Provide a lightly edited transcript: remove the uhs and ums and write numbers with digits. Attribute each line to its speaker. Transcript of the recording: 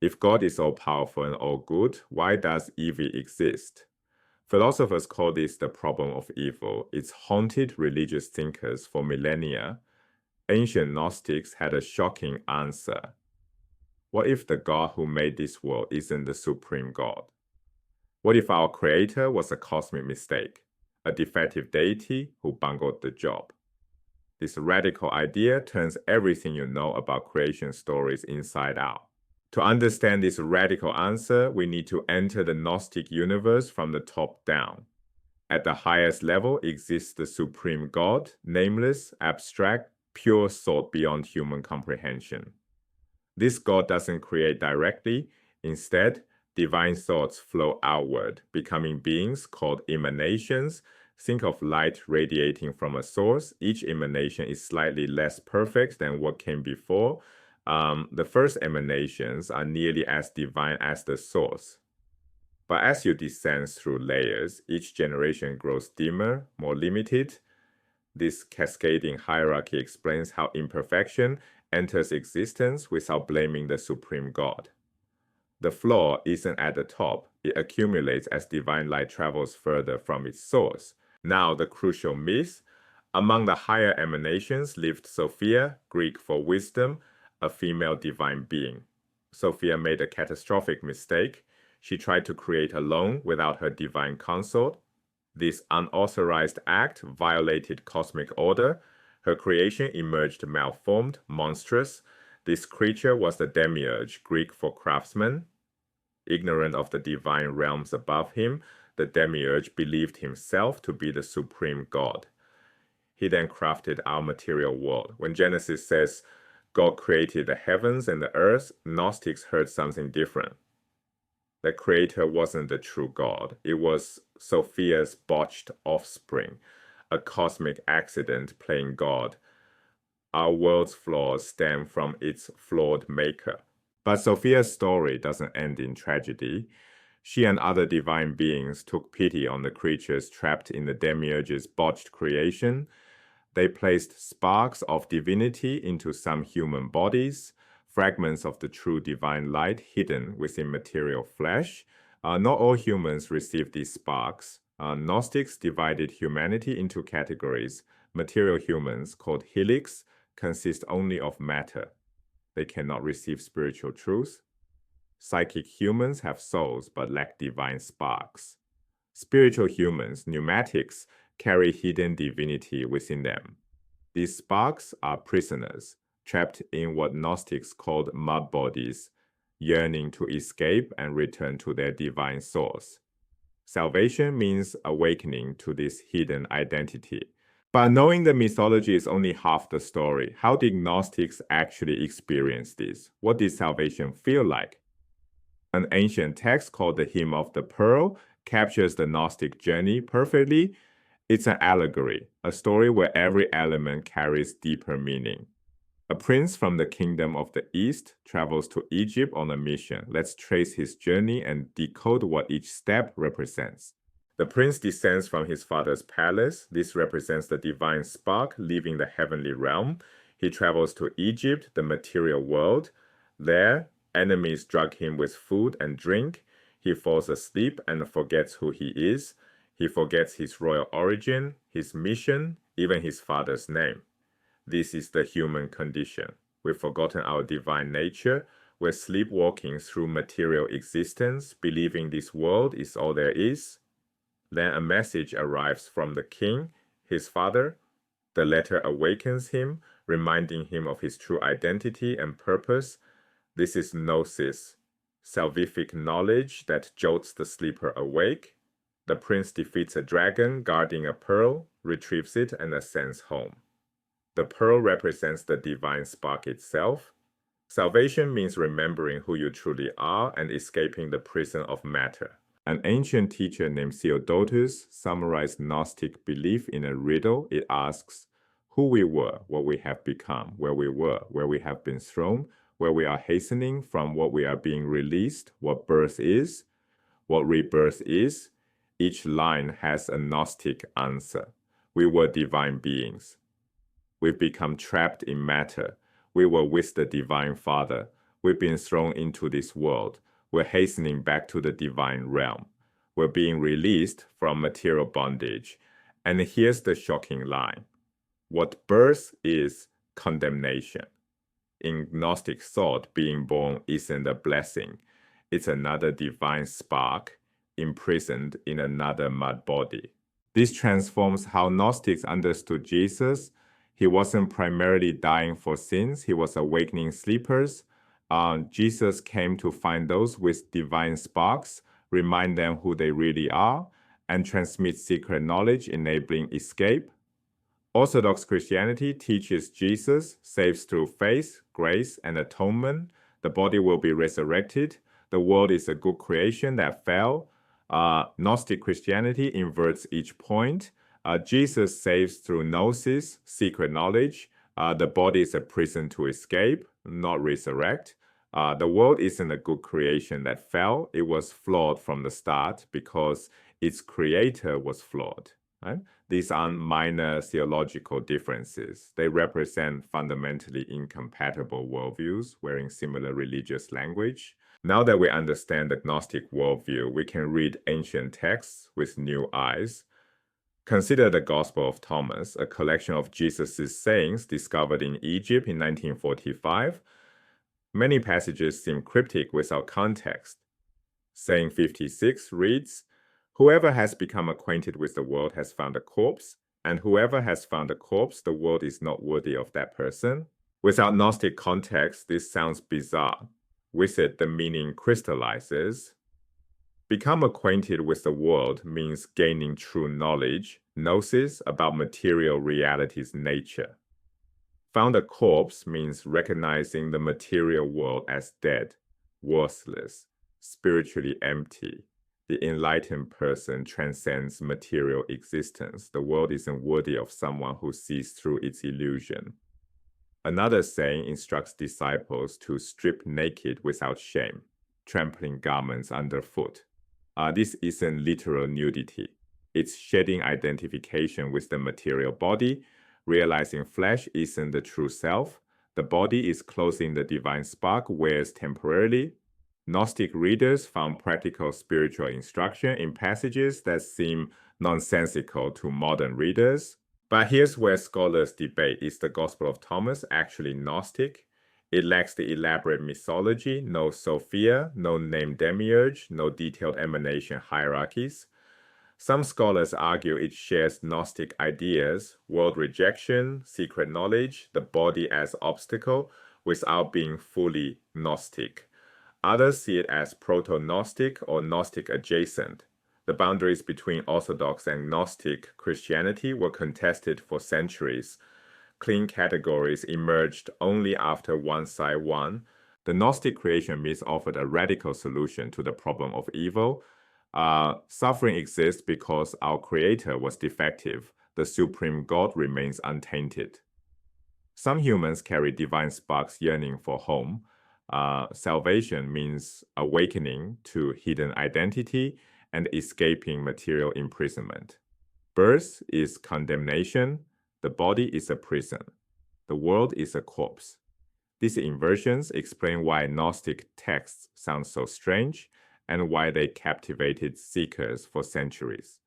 Speaker 1: If God is all-powerful and all-good, why does evil exist? Philosophers call this the problem of evil. It's haunted religious thinkers for millennia. Ancient Gnostics had a shocking answer. What if the God who made this world isn't the supreme God? What if our creator was a cosmic mistake, a defective deity who bungled the job? This radical idea turns everything you know about creation stories inside out. To understand this radical answer, we need to enter the Gnostic universe from the top down. At the highest level exists the supreme God, nameless, abstract, pure thought beyond human comprehension. This God doesn't create directly. Instead, divine thoughts flow outward, becoming beings called emanations. Think of light radiating from a source. Each emanation is slightly less perfect than what came before. The first emanations are nearly as divine as the source. But as you descend through layers, each generation grows dimmer, more limited. This cascading hierarchy explains how imperfection enters existence without blaming the supreme God. The flaw isn't at the top, it accumulates as divine light travels further from its source. Now the crucial myth. Among the higher emanations lived Sophia, Greek for wisdom, a female divine being. Sophia made a catastrophic mistake. She tried to create alone without her divine consort. This unauthorized act violated cosmic order. Her creation emerged malformed, monstrous. This creature was the Demiurge, Greek for craftsman. Ignorant of the divine realms above him, the Demiurge believed himself to be the supreme God. He then crafted our material world. When Genesis says God created the heavens and the earth, Gnostics heard something different. The creator wasn't the true God. It was Sophia's botched offspring, a cosmic accident playing God. Our world's flaws stem from its flawed maker. But Sophia's story doesn't end in tragedy. She and other divine beings took pity on the creatures trapped in the Demiurge's botched creation. They placed sparks of divinity into some human bodies, fragments of the true divine light hidden within material flesh. Not all humans received these sparks. Gnostics divided humanity into categories. Material humans, called helix, consist only of matter. They cannot receive spiritual truth. Psychic humans have souls but lack divine sparks. Spiritual humans, pneumatics, carry hidden divinity within them. These sparks are prisoners, trapped in what Gnostics called mud bodies, yearning to escape and return to their divine source. Salvation means awakening to this hidden identity. But knowing the mythology is only half the story. How did Gnostics actually experience this? What did salvation feel like? An ancient text called the Hymn of the Pearl captures the Gnostic journey perfectly. It's an allegory, a story where every element carries deeper meaning. A prince from the kingdom of the East travels to Egypt on a mission. Let's trace his journey and decode what each step represents. The prince descends from his father's palace. This represents the divine spark leaving the heavenly realm. He travels to Egypt, the material world. There, enemies drug him with food and drink. He falls asleep and forgets who he is. He forgets his royal origin, his mission, even his father's name. This is the human condition. We've forgotten our divine nature. We're sleepwalking through material existence, believing this world is all there is. Then a message arrives from the king, his father. The letter awakens him, reminding him of his true identity and purpose. This is gnosis, salvific knowledge that jolts the sleeper awake. The prince defeats a dragon guarding a pearl, retrieves it, and ascends home. The pearl represents the divine spark itself. Salvation means remembering who you truly are and escaping the prison of matter. An ancient teacher named Theodotus summarized Gnostic belief in a riddle. It asks, who we were, what we have become, where we were, where we have been thrown, where we are hastening from, what we are being released, what birth is, what rebirth is. Each line has a Gnostic answer. We were divine beings. We've become trapped in matter. We were with the Divine Father. We've been thrown into this world. We're hastening back to the divine realm. We're being released from material bondage. And here's the shocking line. What birth is condemnation. In Gnostic thought, being born isn't a blessing. It's another divine spark imprisoned in another mud body. This transforms how Gnostics understood Jesus. He wasn't primarily dying for sins. He was awakening sleepers. Jesus came to find those with divine sparks, remind them who they really are, and transmit secret knowledge, enabling escape. Orthodox Christianity teaches Jesus saves through faith, grace, and atonement. The body will be resurrected. The world is a good creation that fell. Gnostic Christianity inverts each point. Jesus saves through gnosis, secret knowledge. The body is a prison to escape, not resurrect. The world isn't a good creation that fell. It was flawed from the start because its creator was flawed. Right? These aren't minor theological differences. They represent fundamentally incompatible worldviews wearing similar religious language. Now that we understand the Gnostic worldview, we can read ancient texts with new eyes. Consider the Gospel of Thomas, a collection of Jesus' sayings discovered in Egypt in 1945. Many passages seem cryptic without context. Saying 56 reads, "Whoever has become acquainted with the world has found a corpse, and whoever has found a corpse, the world is not worthy of that person." Without Gnostic context, this sounds bizarre. With it, the meaning crystallizes. Become acquainted with the world means gaining true knowledge, gnosis about material reality's nature. Found a corpse means recognizing the material world as dead, worthless, spiritually empty. The enlightened person transcends material existence. The world isn't worthy of someone who sees through its illusion. Another saying instructs disciples to strip naked without shame, trampling garments underfoot. This isn't literal nudity. It's shedding identification with the material body, realizing flesh isn't the true self. The body is clothing the divine spark wears temporarily. Gnostic readers found practical spiritual instruction in passages that seem nonsensical to modern readers. But here's where scholars debate. Is the Gospel of Thomas actually Gnostic? It lacks the elaborate mythology, no Sophia, no named Demiurge, no detailed emanation hierarchies. Some scholars argue it shares Gnostic ideas, world rejection, secret knowledge, the body as obstacle, without being fully Gnostic. Others see it as proto-Gnostic or Gnostic adjacent. The boundaries between Orthodox and Gnostic Christianity were contested for centuries. Clean categories emerged only after one side won. The Gnostic creation myth offered a radical solution to the problem of evil. Suffering exists because our creator was defective. The supreme God remains untainted. Some humans carry divine sparks yearning for home. Salvation means awakening to hidden identity and escaping material imprisonment. Birth is condemnation. The body is a prison. The world is a corpse. These inversions explain why Gnostic texts sound so strange and why they captivated seekers for centuries.